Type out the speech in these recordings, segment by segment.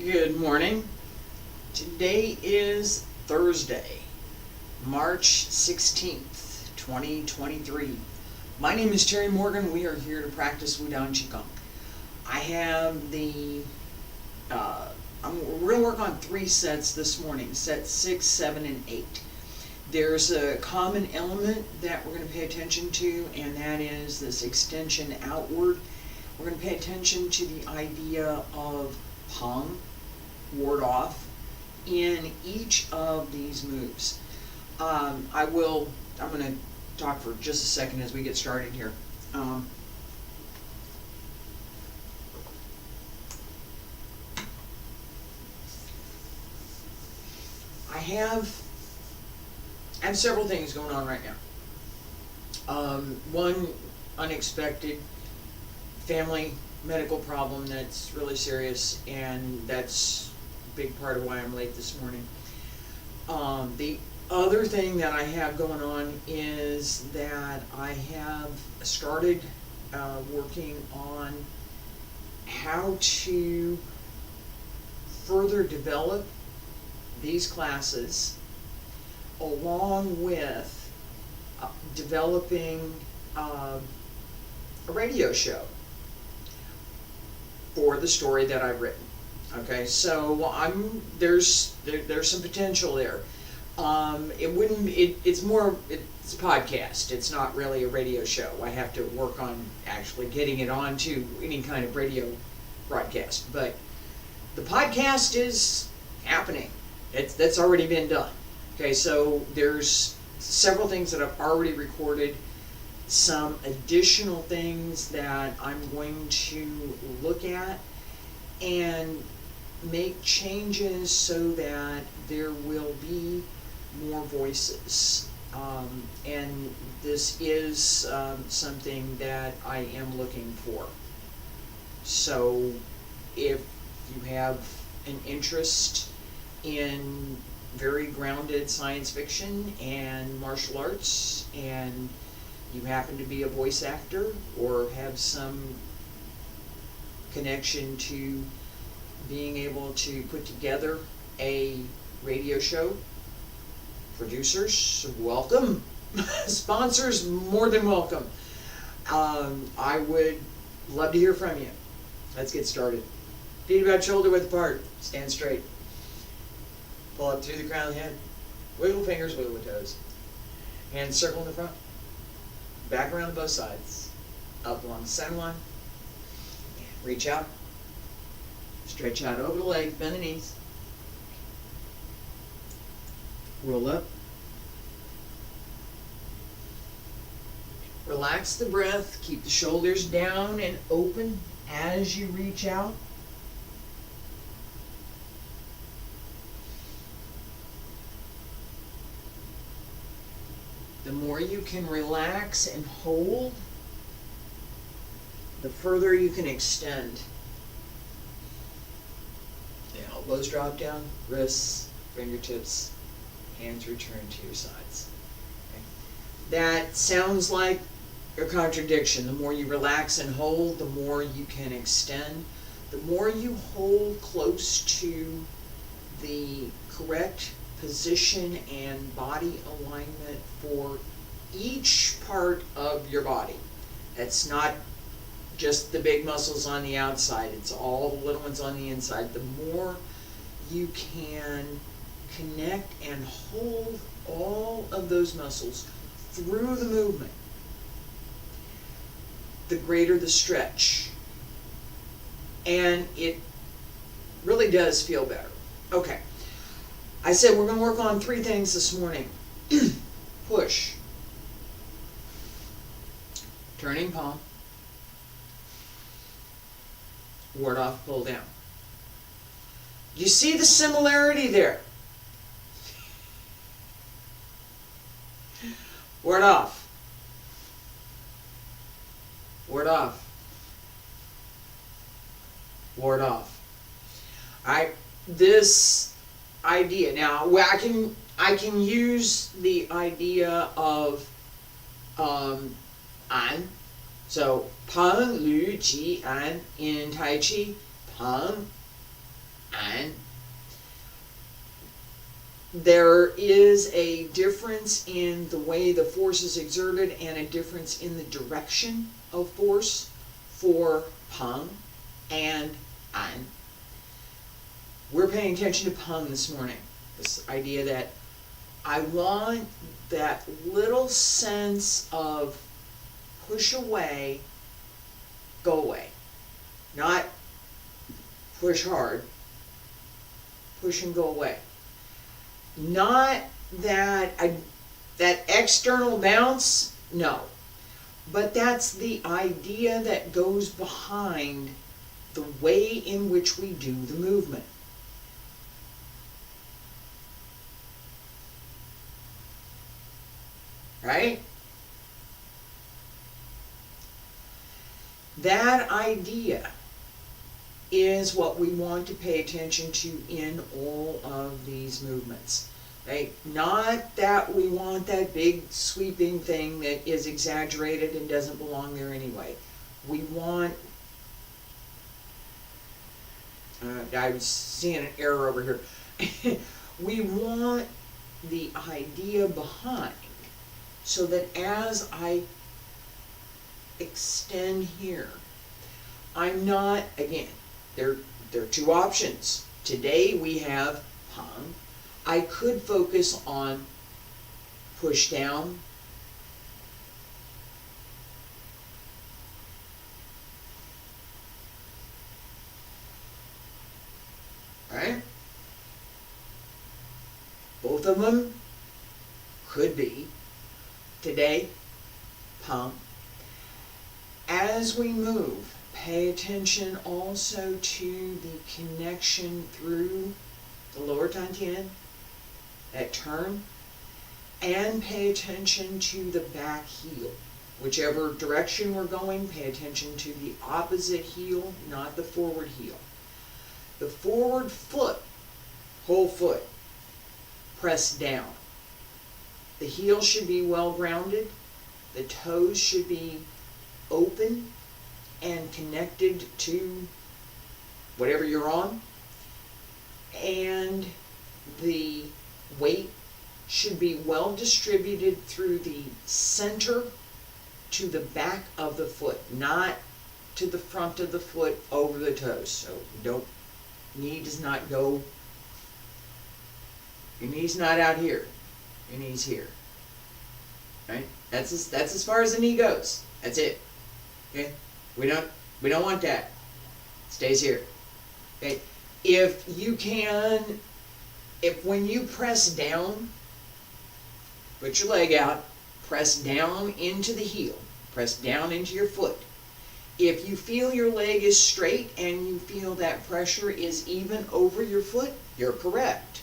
Good morning. Today is Thursday, March 16th, 2023. My name is Terry Morgan. We are here to practice Wudang Qigong. I have we're going to work on 3 sets this morning, sets 6, 7, and 8. There's a common element that we're going to pay attention to, and that is this extension outward. We're going to pay attention to the idea of pong, ward off, in each of these moves. I'm going to talk for just a second as we get started here. I have several things going on right now. One unexpected family medical problem that's really serious, and that's a big part of why I'm late this morning. The other thing that I have going on is that I have started working on how to further develop these classes along with developing a radio show for the story that I've written. Okay, so there's some potential there. It's a podcast. It's not really a radio show. I have to work on actually getting it onto any kind of radio broadcast. But the podcast is happening. That's already been done. Okay, so there's several things that I've already recorded, some additional things that I'm going to look at and make changes so that there will be more voices. And this is something that I am looking for. So if you have an interest in very grounded science fiction and martial arts, and you happen to be a voice actor or have some connection to being able to put together a radio show, producers, welcome. Sponsors, more than welcome. I would love to hear from you. Let's get started. Feet about shoulder width apart. Stand straight. Pull up through the crown of the head. Wiggle fingers, wiggle the toes. Hands circle in the front. Back around both sides. Up along the center line. Reach out. Stretch out over the legs. Bend the knees. Roll up. Relax the breath. Keep the shoulders down and open as you reach out. The more you can relax and hold, the further you can extend. The elbows drop down, wrists, fingertips, hands return to your sides. Okay. That sounds like a contradiction. The more you relax and hold, the more you can extend. The more you hold close to the correct position and body alignment for each part of your body. It's not just the big muscles on the outside, it's all the little ones on the inside. The more you can connect and hold all of those muscles through the movement, the greater the stretch. And it really does feel better. Okay. I said we're going to work on 3 things this morning. Push. Turning palm. Ward off, pull down. You see the similarity there? Ward off. Ward off. Ward off. All right, this idea. Now, I can use the idea of an. So, pang, lu, ji, an in Tai Chi. Pang, and there is a difference in the way the force is exerted and a difference in the direction of force for pang and an. We're paying attention to pang this morning. This idea that I want that little sense of push away, go away. Not push hard, push and go away. Not that that external bounce, no. But that's the idea that goes behind the way in which we do the movement. Right? That idea is what we want to pay attention to in all of these movements. Right? Not that we want that big sweeping thing that is exaggerated and doesn't belong there anyway. We want, I was seeing an error over here. We want the idea behind, so that as I extend here, I'm not, again, there are two options. Today we have pang. I could focus on push down, right? Both of them could be. Today, pang. As we move, pay attention also to the connection through the lower dantian, that turn, and pay attention to the back heel. Whichever direction we're going, pay attention to the opposite heel, not the forward heel. The forward foot, whole foot, pressed down. The heel should be well grounded. The toes should be open and connected to whatever you're on. And the weight should be well distributed through the center to the back of the foot, not to the front of the foot over the toes. So knee does not go, your knee's not out here, your knee's here. Right? That's as far as the knee goes. That's it. Okay? We don't want that. Stays here. Okay? If when you press down, put your leg out, press down into the heel, press down into your foot. If you feel your leg is straight and you feel that pressure is even over your foot, you're correct.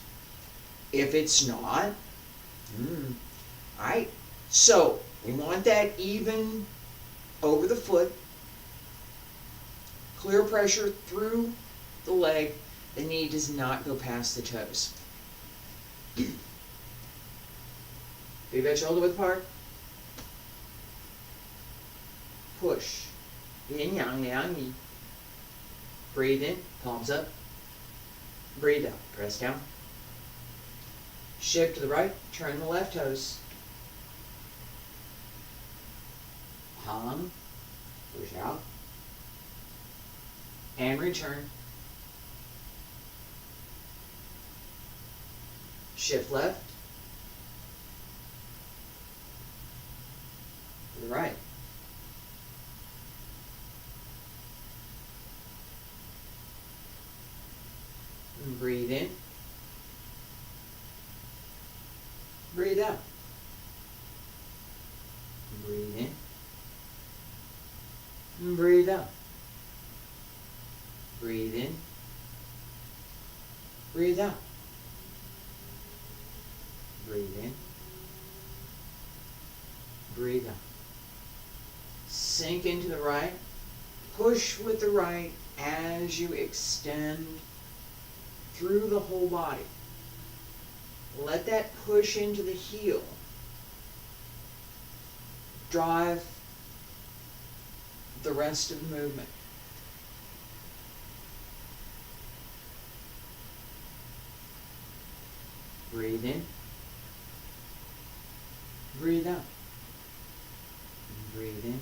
If it's not, alright. So, we want that even over the foot, clear pressure through the leg. The knee does not go past the toes. Big that shoulder width apart. Push. Yin yang liang yi. Breathe in, palms up. Breathe out, press down. Shift to the right, turn the left toes. Palm, push out. And return. Shift left. To the right. And breathe in. Breathe out. Breathe in. And breathe out. Breathe in. Breathe out. Breathe in. Breathe out. Sink into the right. Push with the right as you extend through the whole body. Let that push into the heel drive the rest of the movement. Breathe in. Breathe out. And breathe in.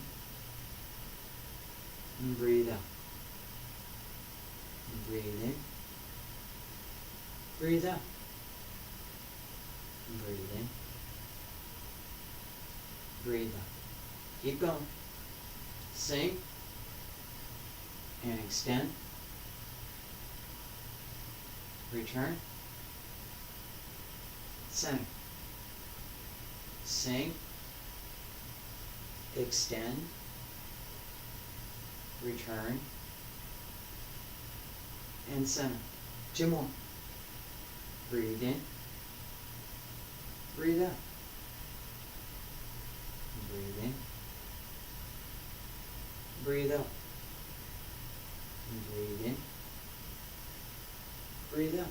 And breathe out. And breathe in. Breathe out. And breathe in. Breathe out. Keep going. Sink. And extend. Return. Center. Sink. Extend. Return. And center. 2 more. Breathe in. Breathe out. Breathe in. Breathe out. Breathe in. Breathe out.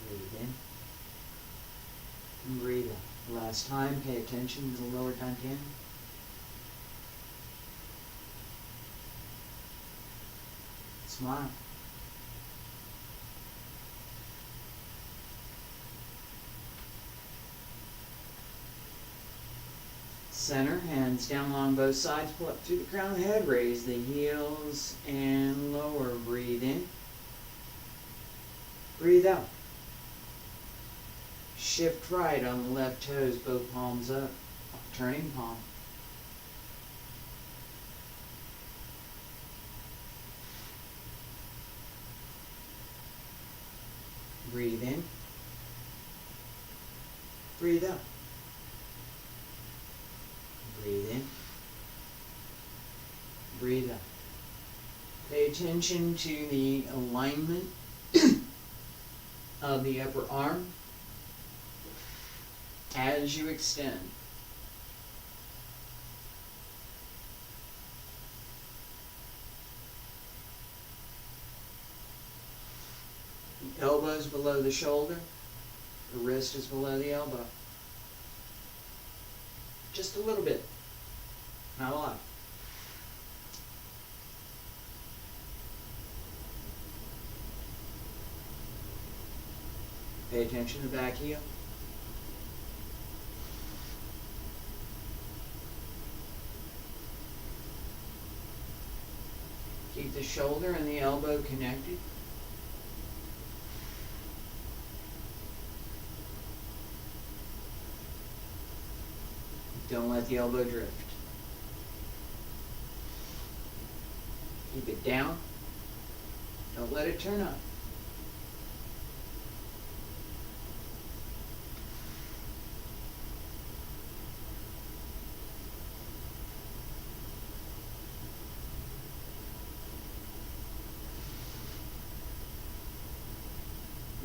Breathe in. And breathe out. Last time, pay attention to the lower dantian. Smile. Center, hands down along both sides, pull up through the crown of the head, raise the heels and lower. Breathe in. Breathe out. Shift right on the left toes, both palms up, turning palm. Breathe in. Breathe out. Breathe in. Breathe out. Pay attention to the alignment of the upper arm as you extend. The elbow is below the shoulder. The wrist is below the elbow. Just a little bit. Not a lot. Pay attention to the back heel. Keep the shoulder and the elbow connected. Don't let the elbow drift. Keep it down. Don't let it turn up.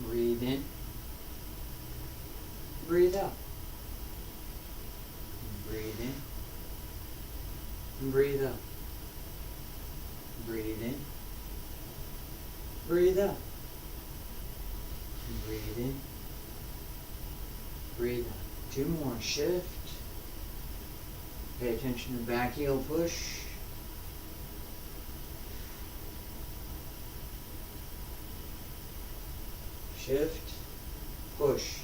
Breathe in. Breathe out. Breathe in. And breathe out. Breathe in. Breathe out. And breathe in. Breathe out. 2 more. Shift. Pay attention to the back heel push. Shift. Push.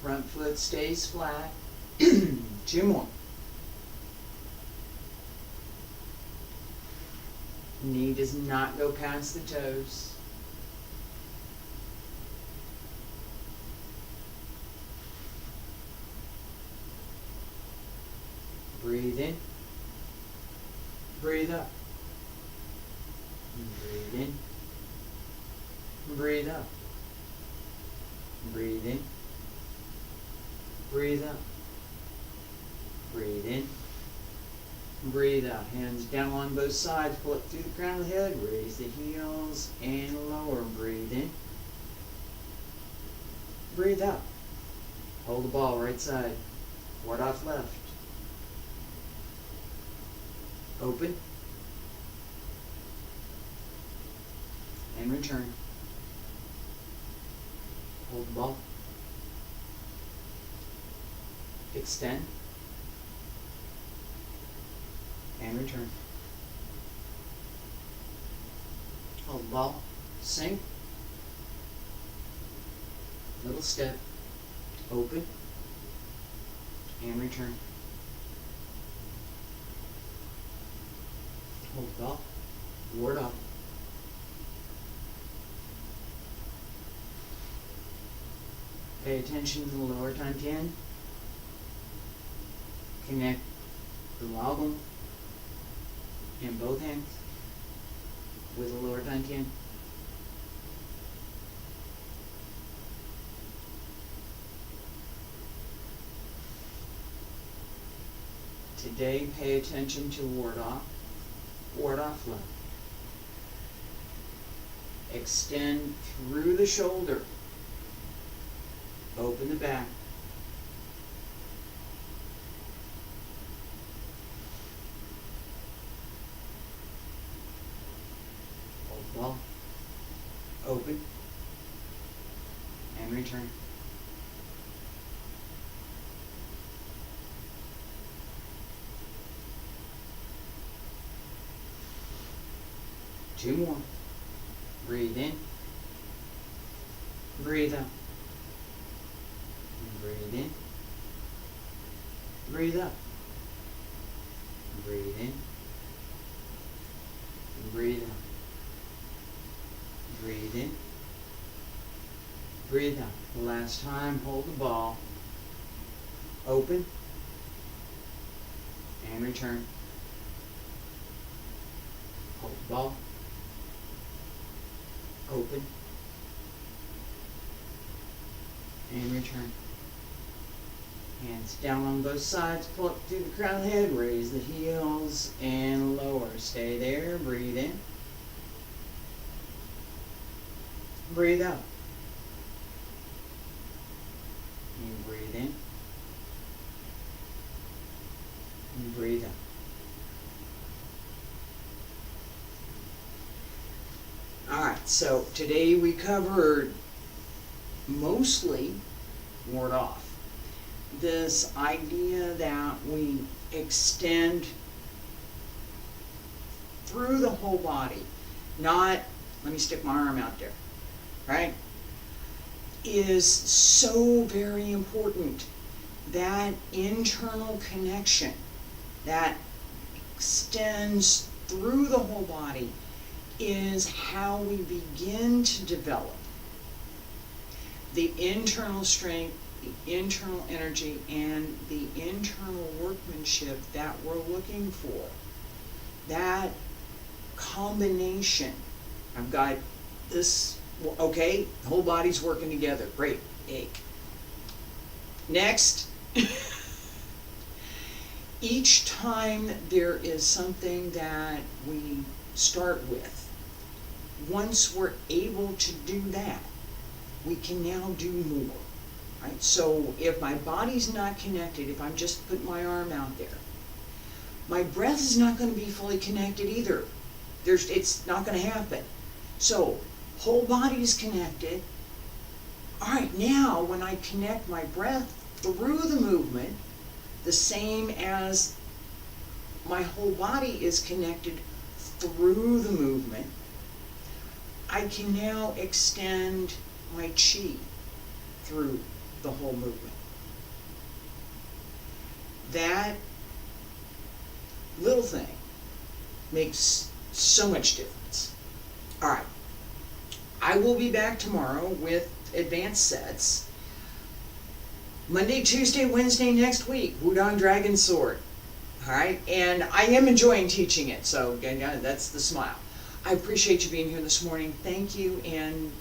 Front foot stays flat. 2 more. Knee does not go past the toes. Breathe in. Breathe up. Breathe in. Breathe out. Breathe in. Breathe out. Breathe in. Breathe out. Hands down along both sides. Pull up through the crown of the head. Raise the heels and lower. Breathe in. Breathe out. Hold the ball right side. Ward off left. Open. And return. Hold the ball. Extend. And return. Hold ball. Sink. Little step. Open. And return. Hold ball. Ward off. Pay attention to the lower Tantian. Connect the lagom in both hands with the lower Tantian. Today, pay attention to ward off flow. Extend through the shoulder. Open the back. Hold ball. Open. And return. Two more. Breathe in. Breathe out. Breathe in. Breathe out. Breathe in. Breathe out. Breathe in. Breathe out. The last time, hold the ball. Open. And return. Hold the ball. Open. And return. Hands down on both sides, pull up through the crown of the head, raise the heels, and lower. Stay there, breathe in. Breathe out. And breathe in. And breathe out. Alright, so today we covered mostly ward off. This idea that we extend through the whole body, not, let me stick my arm out there, right? Is so very important. That internal connection that extends through the whole body is how we begin to develop the internal strength, the internal energy, and the internal workmanship that we're looking for. That combination. I've got this, okay, the whole body's working together. Great. Yay. Next. Each time there is something that we start with, once we're able to do that, we can now do more. Right? So if my body's not connected, if I'm just putting my arm out there, my breath is not going to be fully connected either. It's not going to happen. So whole body's connected. All right, now when I connect my breath through the movement, the same as my whole body is connected through the movement, I can now extend my chi through the whole movement. That little thing makes so much difference. All right, I will be back tomorrow with advanced sets. Monday, Tuesday, Wednesday next week, Wudang Dragon Sword. All right, and I am enjoying teaching it, so that's the smile. I appreciate you being here this morning. Thank you, and